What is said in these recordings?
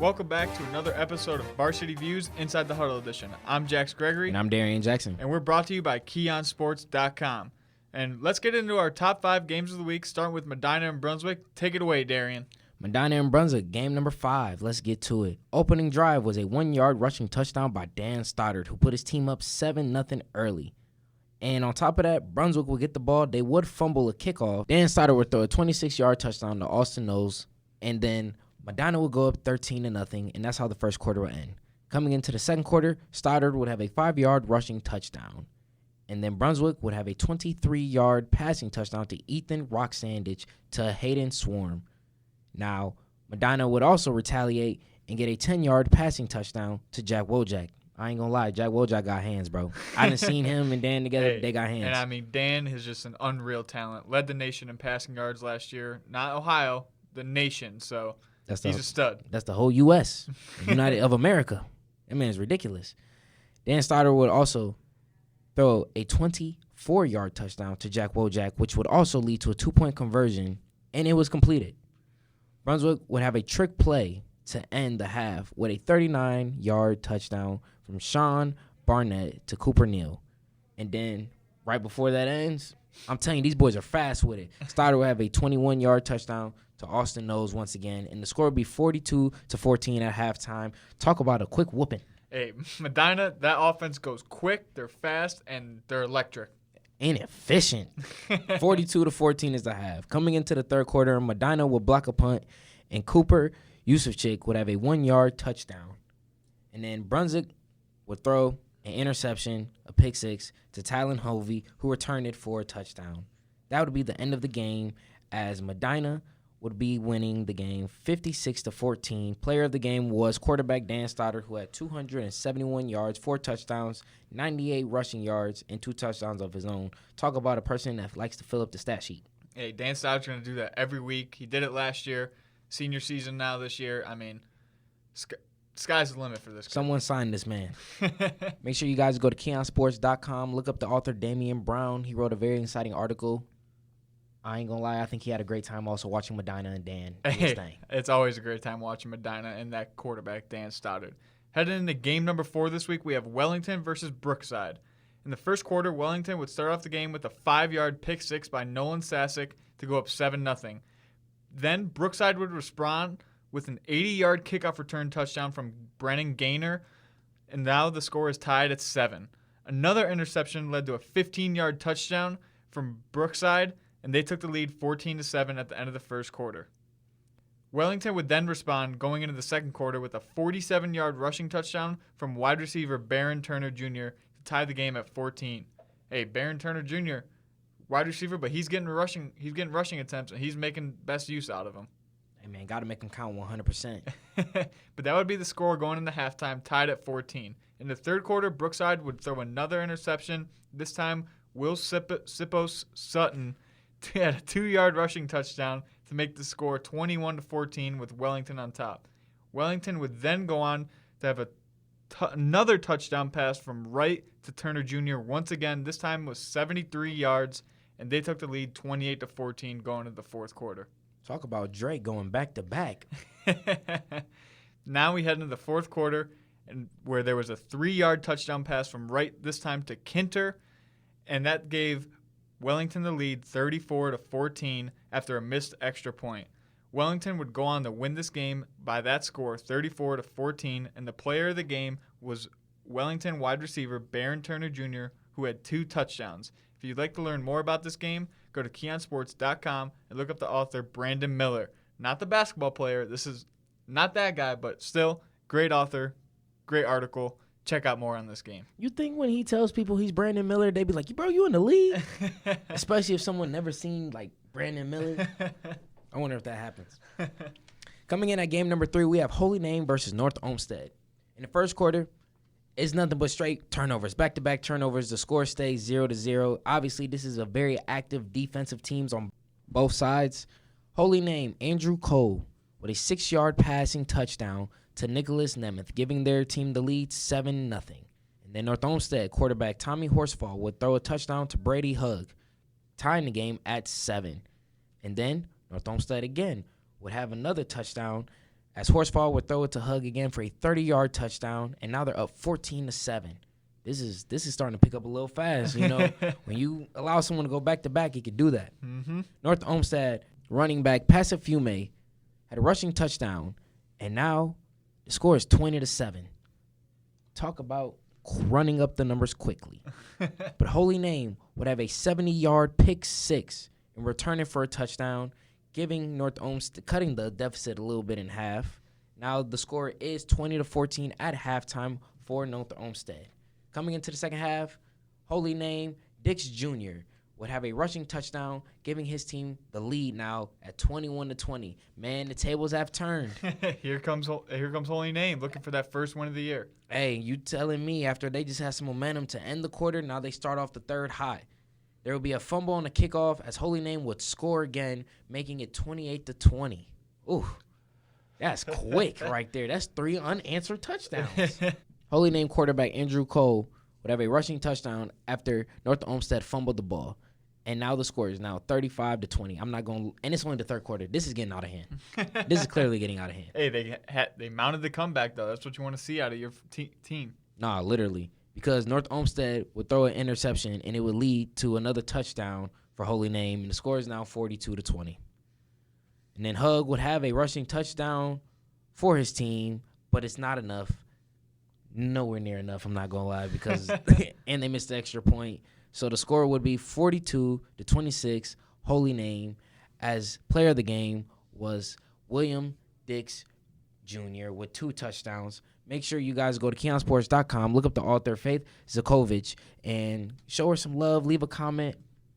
Welcome back to another episode of Varsity Views Inside the Huddle Edition. I'm Jax Gregory. And I'm Darien Jackson. And we're brought to you by KeonSports.com. And let's get into our top 5 games of the week, starting with Medina and Brunswick. Take it away, Darien. Medina and Brunswick, game number 5. Let's get to it. Opening drive was a 1-yard rushing touchdown by Dan Stoddard, who put his team up 7-0 early. And on top of that, Brunswick would get the ball. They would fumble a kickoff. Dan Stoddard would throw a 26-yard touchdown to Austin Knowles. And then Medina would go up 13-0, and that's how the first quarter would end. Coming into the second quarter, Stoddard would have a 5-yard rushing touchdown. And then Brunswick would have a 23-yard passing touchdown to Ethan Roxandich to Hayden Swarm. Now, Medina would also retaliate and get a 10-yard passing touchdown to Jack Wojak. I ain't gonna lie, Jack Wojak got hands, bro. I done seen him and Dan together. Hey, they got hands. And I mean, Dan is just an unreal talent. Led the nation in passing yards last year. Not Ohio, the nation. So he's a stud. That's the whole U.S., United of America. That man is ridiculous. Dan Stoddard would also throw a 24-yard touchdown to Jack Wojak, which would also lead to a 2-point conversion, and it was completed. Brunswick would have a trick play to end the half with a 39-yard touchdown from Sean Barnett to Cooper Neal. And then right before that ends, I'm telling you, these boys are fast with it. Stoddard would have a 21-yard touchdown to Austin Knowles once again, and the score would be 42-14 at halftime. Talk about a quick whooping. Hey, Medina, that offense goes quick, they're fast, and they're electric. And efficient. 42-14 is the half. Coming into the third quarter, Medina would block a punt, and Cooper Yusufchik would have a 1-yard touchdown. And then Brunswick would throw an interception, a pick six, to Tylen Hovey, who returned it for a touchdown. That would be the end of the game, as Medina would be winning the game 56-14. Player of the game was quarterback Dan Stoddard, who had 271 yards, 4 touchdowns, 98 rushing yards, and 2 touchdowns of his own. Talk about a person that likes to fill up the stat sheet. Hey, Dan Stoddard's going to do that every week. He did it last year, senior season now this year. I mean, sky's the limit for this guy. Someone sign this man. Make sure you guys go to KeonSports.com. Look up the author Damian Brown. He wrote a very exciting article. I ain't gonna lie, I think he had a great time also watching Medina and Dan do his thing. It's always a great time watching Medina and that quarterback, Dan Stoddard. Heading into game number 4 this week, we have Wellington versus Brookside. In the first quarter, Wellington would start off the game with a 5-yard pick six by Nolan Sasick to go up 7-0. Then Brookside would respond with an 80-yard kickoff return touchdown from Brennan Gaynor, and now the score is tied at 7. Another interception led to a 15-yard touchdown from Brookside, and they took the lead 14-7 at the end of the first quarter. Wellington would then respond going into the second quarter with a 47-yard rushing touchdown from wide receiver Barron Turner Jr. to tie the game at 14. Hey, Barron Turner Jr., wide receiver, but he's getting rushing attempts, and he's making best use out of them. Hey, man, got to make him count 100%. But that would be the score going into halftime, tied at 14. In the third quarter, Brookside would throw another interception. This time, Will Sippos Sutton had a 2-yard rushing touchdown to make the score 21-14 with Wellington on top. Wellington would then go on to have another touchdown pass from Wright to Turner Jr. once again. This time was 73 yards, and they took the lead 28-14 going into the fourth quarter. Talk about Drake going back-to-back. Now we head into the fourth quarter, and where there was a 3-yard touchdown pass from Wright, this time to Kinter, and that gave Wellington the lead 34-14 after a missed extra point. Wellington would go on to win this game by that score, 34-14, and the player of the game was Wellington wide receiver Barron Turner Jr., who had 2 touchdowns. If you'd like to learn more about this game, go to KeonSports.com and look up the author Brandon Miller. Not the basketball player. This is not that guy, but still, great author, great article. Check out more on this game. You think when he tells people he's Brandon Miller, they be like, bro, you in the league? Especially if someone never seen, like, Brandon Miller. I wonder if that happens. Coming in at game number 3, we have Holy Name versus North Olmsted. In the first quarter, it's nothing but straight turnovers, back-to-back turnovers. The score stays 0-0. Obviously, this is a very active defensive teams on both sides. Holy Name, Andrew Cole with a 6-yard passing touchdown to Nicholas Nemeth, giving their team the lead 7-0. And then North Olmsted quarterback Tommy Horsfall would throw a touchdown to Brady Hugg, tying the game at 7. And then North Olmsted again would have another touchdown as Horsfall would throw it to Hug again for a 30-yard touchdown, and now they're up 14-7. This is starting to pick up a little fast. When you allow someone to go back-to-back, he could do that. Mm-hmm. North Olmsted running back Passive Fume had a rushing touchdown, and now the score is 20-7. Talk about running up the numbers quickly. But Holy Name would have a 70-yard pick six and return it for a touchdown, giving North Olmsted, cutting the deficit a little bit in half. Now the score is 20-14 at halftime for North Olmsted. Coming into the second half, Holy Name Dix Jr. would have a rushing touchdown, giving his team the lead now at 21-20. Man, the tables have turned. Here comes Holy Name, looking for that first win of the year. Hey, you telling me after they just had some momentum to end the quarter, now they start off the third high. There will be a fumble on the kickoff as Holy Name would score again, making it 28-20. Ooh, that's quick right there. That's 3 unanswered touchdowns. Holy Name quarterback Andrew Cole would have a rushing touchdown after North Olmsted fumbled the ball. And now the score is now 35-20. I'm not going – and it's only the third quarter. This is getting out of hand. This is clearly getting out of hand. Hey, they mounted the comeback, though. That's what you want to see out of your team. Nah, literally. Because North Olmsted would throw an interception, and it would lead to another touchdown for Holy Name. And the score is now 42-20. And then Hug would have a rushing touchdown for his team, but it's not enough. Nowhere near enough, I'm not going to lie, because and they missed the extra point. So the score would be 42-26, Holy Name, as player of the game was William Dix Jr. with 2 touchdowns. Make sure you guys go to KeonSports.com, look up the author, Faith Zakovich, and show her some love, leave a comment.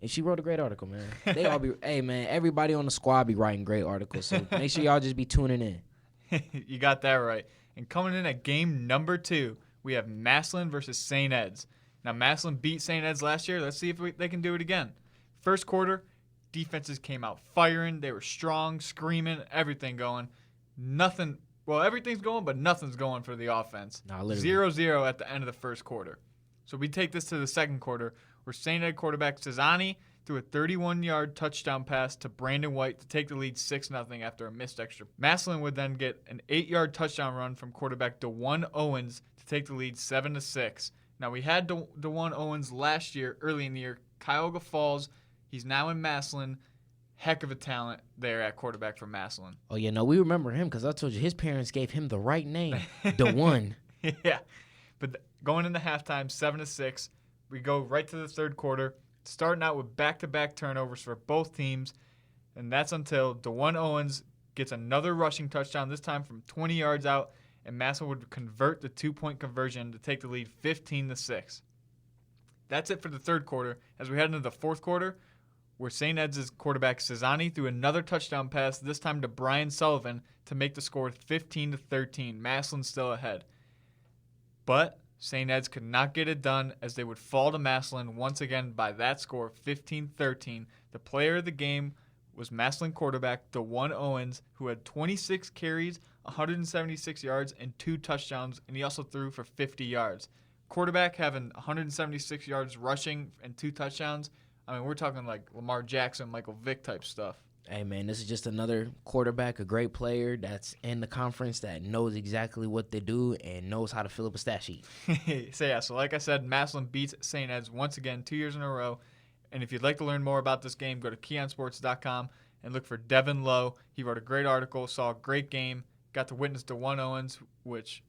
And she wrote a great article, man. They all be, hey, man, everybody on the squad be writing great articles. So make sure y'all just be tuning in. You got that right. And coming in at game number 2, we have Massillon versus St. Ed's. Now, Massillon beat St. Ed's last year. Let's see if they can do it again. First quarter, defenses came out firing. They were strong, screaming, everything going. Everything's going, but nothing's going for the offense. Nah, literally. 0-0 at the end of the first quarter. So we take this to the second quarter, where St. Ed quarterback Cezanne threw a 31-yard touchdown pass to Brandon White to take the lead 6-0 after a missed extra. Massillon would then get an 8-yard touchdown run from quarterback DeJuan Owens to take the lead 7-6. Now, we had DeJuan Owens last year, early in the year. Cuyahoga Falls, he's now in Massillon. Heck of a talent there at quarterback for Massillon. Oh, yeah, no, we remember him because I told you his parents gave him the right name, DeJuan. Yeah, but going into halftime, 7-6, we go right to the third quarter, starting out with back-to-back turnovers for both teams, and that's until DeJuan Owens gets another rushing touchdown, this time from 20 yards out, and Massillon would convert the 2-point conversion to take the lead 15-6. That's it for the third quarter. As we head into the fourth quarter, where St. Ed's quarterback Cezanne threw another touchdown pass, this time to Brian Sullivan, to make the score 15-13. Massillon still ahead. But St. Ed's could not get it done, as they would fall to Massillon once again by that score, 15-13. The player of the game was Massillon quarterback DeJuan Owens, who had 26 carries, 176 yards, and 2 touchdowns, and he also threw for 50 yards. Quarterback having 176 yards rushing and 2 touchdowns, I mean, we're talking like Lamar Jackson, Michael Vick type stuff. Hey, man, this is just another quarterback, a great player that's in the conference that knows exactly what they do and knows how to fill up a stat sheet. So like I said, Massillon beats St. Ed's once again 2 years in a row. And if you'd like to learn more about this game, go to KeonSports.com and look for Devin Lowe. He wrote a great article, saw a great game, got to witness DeJuan Owens, which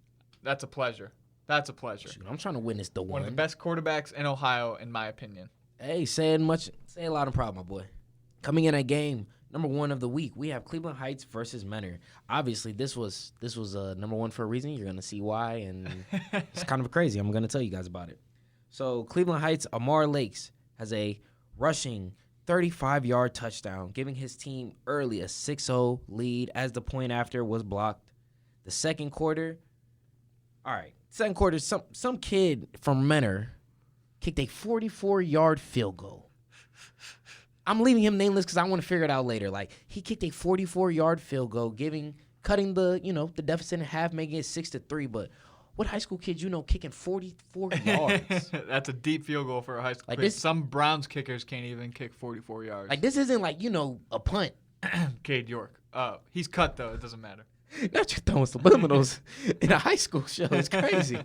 that's a pleasure. That's a pleasure. Shoot, I'm trying to witness DeJuan. One of the best quarterbacks in Ohio, in my opinion. Hey, say a lot and proud, my boy. Coming in at game number 1 of the week, we have Cleveland Heights versus Mentor. Obviously, this was number 1 for a reason. You're gonna see why, and it's kind of crazy. I'm gonna tell you guys about it. So Cleveland Heights, Amar Lakes has a rushing 35-yard touchdown, giving his team early a 6-0 lead as the point after was blocked. The second quarter, some kid from Mentor kicked a 44-yard field goal. I'm leaving him nameless because I want to figure it out later. Like, he kicked a 44-yard field goal, cutting the deficit in half, making it 6-3. But what high school kid kicking 44 yards? That's a deep field goal for a high school kid. Some Browns kickers can't even kick 44 yards. Like, this isn't like, a punt. Cade York. He's cut, though. It doesn't matter. Not you throwing subliminals in a high school show. It's crazy.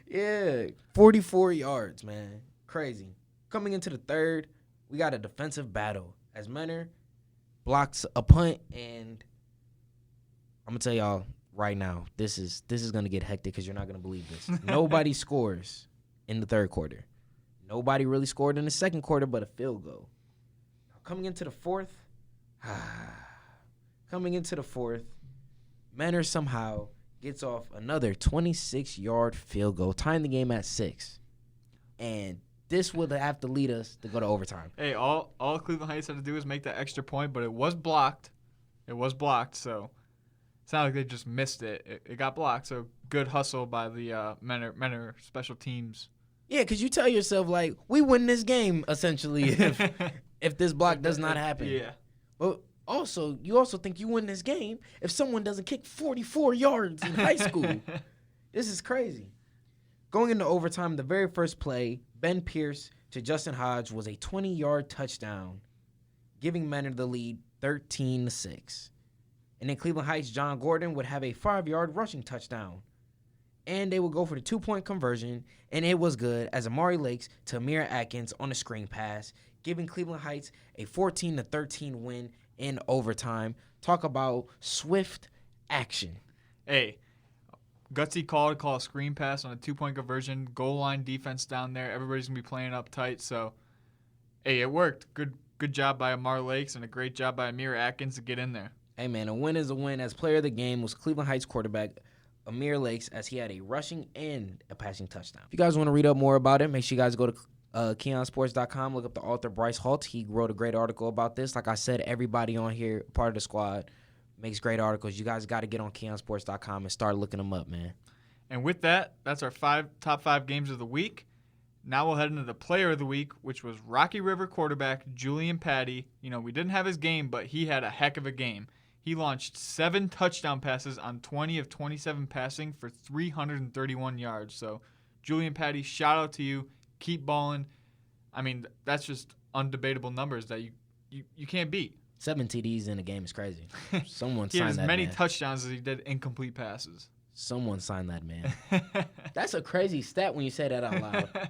Yeah, 44 yards, man. Crazy. Coming into the third, we got a defensive battle as Menor blocks a punt, and I'm gonna tell y'all right now, this is gonna get hectic because you're not gonna believe this. Nobody scores in the third quarter. Nobody really scored in the second quarter, but a field goal. Coming into the fourth, Menor somehow gets off another 26-yard field goal, tying the game at 6. And this would have to lead us to go to overtime. Hey, all Cleveland Heights had to do was make that extra point, but it was blocked. So it's not like they just missed it. It got blocked, so good hustle by the Menor special teams. Yeah, because you tell yourself, like, we win this game, essentially, if this block does not happen. Yeah. But you also think you win this game if someone doesn't kick 44 yards in high school. This is crazy. Going into overtime, the very first play, Ben Pierce to Justin Hodge was a 20-yard touchdown, giving Menor the lead 13-6. And in Cleveland Heights, John Gordon would have a 5-yard rushing touchdown. And they would go for the 2-point conversion, and it was good as Amari Lakes to Amir Atkins on a screen pass, giving Cleveland Heights a 14-13 win in overtime. Talk about swift action. Hey, gutsy call a screen pass on a 2-point conversion, goal line defense down there. Everybody's going to be playing up tight, so, hey, it worked. Good job by Amar Lakes and a great job by Amir Atkins to get in there. Hey, man, a win is a win. As player of the game was Cleveland Heights quarterback Amir Lakes, as he had a rushing and a passing touchdown. If you guys want to read up more about it, make sure you guys go to KeonSports.com. Look up the author Bryce Halt. He wrote a great article about this. Like I said, everybody on here, part of the squad, makes great articles. You guys got to get on KeonSports.com and start looking them up, man. And with that, that's our top 5 games of the week. Now we'll head into the player of the week, which was Rocky River quarterback Julian Patty. You know, we didn't have his game, but he had a heck of a game. He launched 7 touchdown passes on 20 of 27 passing for 331 yards. So, Julian Patty, shout out to you. Keep balling. I mean, that's just undebatable numbers that you can't beat. 7 TDs in a game is crazy. Someone he signed had as that, many man. touchdowns as he did incomplete passes. Someone signed that, man. That's a crazy stat when you say that out loud.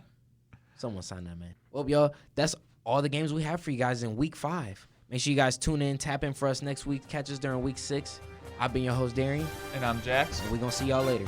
Someone signed that, man. Well, y'all, that's all the games we have for you guys in Week 5. Make sure you guys tune in, tap in for us next week. Catch us during Week 6. I've been your host, Darien. And I'm Jax. And we're going to see y'all later.